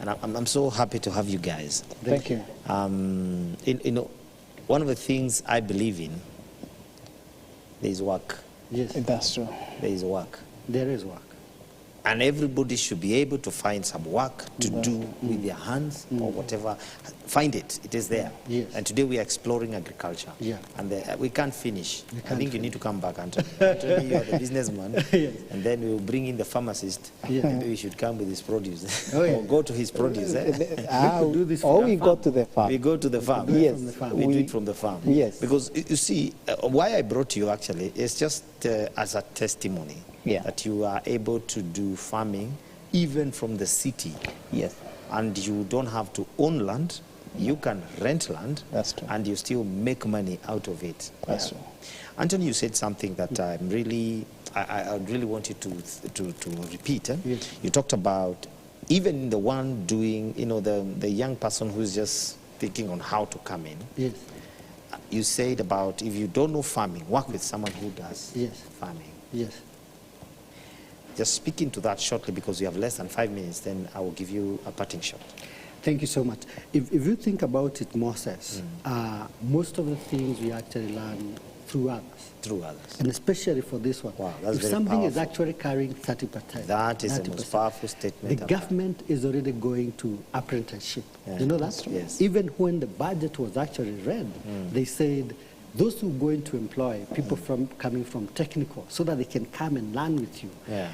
And I'm so happy to have you guys. Thank you. You know, one of the things I believe in, there is work. Yes. That's true. There is work. There is work. And everybody should be able to find some work to do with their hands or whatever. Find it. It is there. Yes. And today we are exploring agriculture. Yeah. And we can't finish. I think you need to come back, Anthony. Anthony, you are the businessman. Yes. And then we will bring in the pharmacist. Yeah. Maybe we should come with his produce. Oh, yeah. Or go to his produce. We do this or for we the go farm. to the farm. We go to the farm. Yes. From the farm. We do it from the farm. Yes. Because you see, why I brought you actually is just as a testimony that you are able to do farming even from the city. Yes. And you don't have to own land. You can rent land. That's true. And you still make money out of it. That's true. Anthony, you said something that I really want you to repeat. Yes. You talked about even the one doing, you know, the young person who's just thinking on how to come in. Yes. You said about if you don't know farming, work with someone who does farming. Yes. Just speak into that shortly because you have less than 5 minutes, then I will give you a parting shot. Thank you so much. If you think about it, Moses, most of the things we actually learn through others. Through others. And especially for this one. Wow, that's if very something is powerful. actually carrying 30%. That is the most powerful statement. The government is already going to apprenticeship. Yeah, You know that's that? true. Yes. Even when the budget was actually read, they said those who are going to employ people coming from technical so that they can come and learn with you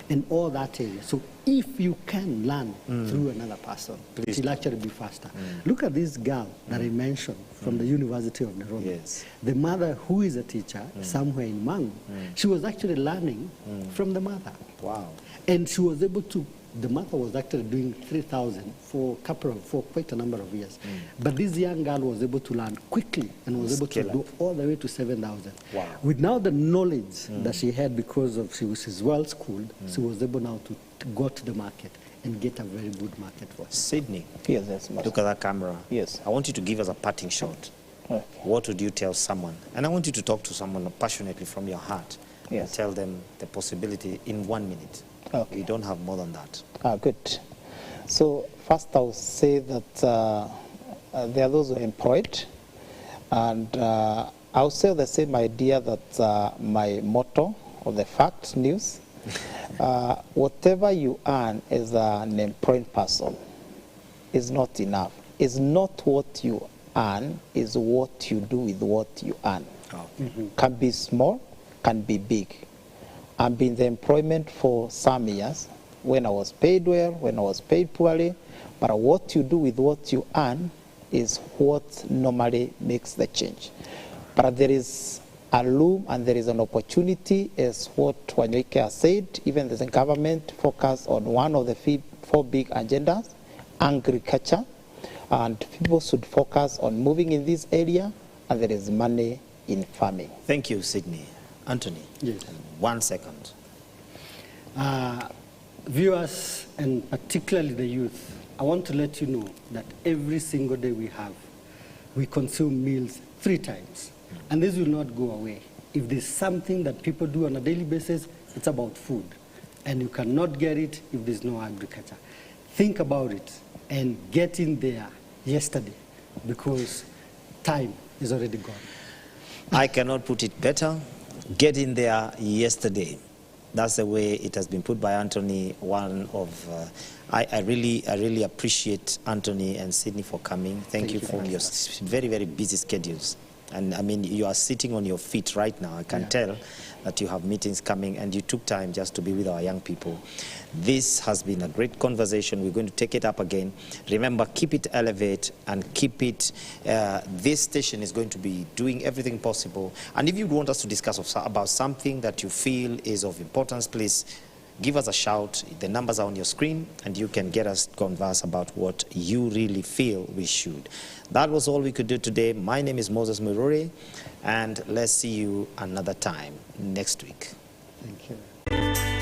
in all that area. So if you can learn through another person, it will actually be faster. Look at this girl that I mentioned from the University of Nairobi. Yes. The mother who is a teacher somewhere in Mangu, she was actually learning from the mother. Wow. And she was able to, the mother was actually doing 3,000 for quite a number of years. But this young girl was able to learn quickly and was able to Scale do up. all the way to 7,000. Wow. With now the knowledge that she had because of she's well schooled, she was able now to go to the market and get a very good market for her. Sidney, Yes. look at that camera. Yes. I want you to give us a parting shot. Okay. What would you tell someone? And I want you to talk to someone passionately from your heart. Yes. And tell them the possibility in 1 minute. Okay. We don't have more than that. Good. So first I will say that there are those who are employed, and I will say the same idea that my motto of the fact news, whatever you earn as an employed person is not enough. It's not what you earn, is what you do with what you earn. Can be small, can be big. I've been in the employment for some years, when I was paid well, when I was paid poorly, but what you do with what you earn is what normally makes the change. But there is a room and there is an opportunity, as what Wanyoike has said, even there's a government focus on one of the 4 big agendas, agriculture, and people should focus on moving in this area, and there is money in farming. Thank you, Sidney. Anthony, Yes. 1 second. Viewers, and particularly the youth, I want to let you know that every single day we consume meals 3 times. And this will not go away. If there's something that people do on a daily basis, it's about food. And you cannot get it if there's no agriculture. Think about it and get in there yesterday, because time is already gone. I cannot put it better. Get in there yesterday. That's the way it has been put by Anthony. I really appreciate Anthony and Sidney for coming. Thank you for your very, very busy schedules. And I mean, you are sitting on your feet right now. I can tell that you have meetings coming, and you took time just to be with our young people. This has been a great conversation. We're going to take it up again. Remember, keep it elevate and keep it. This station is going to be doing everything possible. And if you want us to discuss about something that you feel is of importance, please give us a shout. The numbers are on your screen, and you can get us to converse about what you really feel we should. That was all we could do today. My name is Moses Mururi, and let's see you another time next week. Thank you.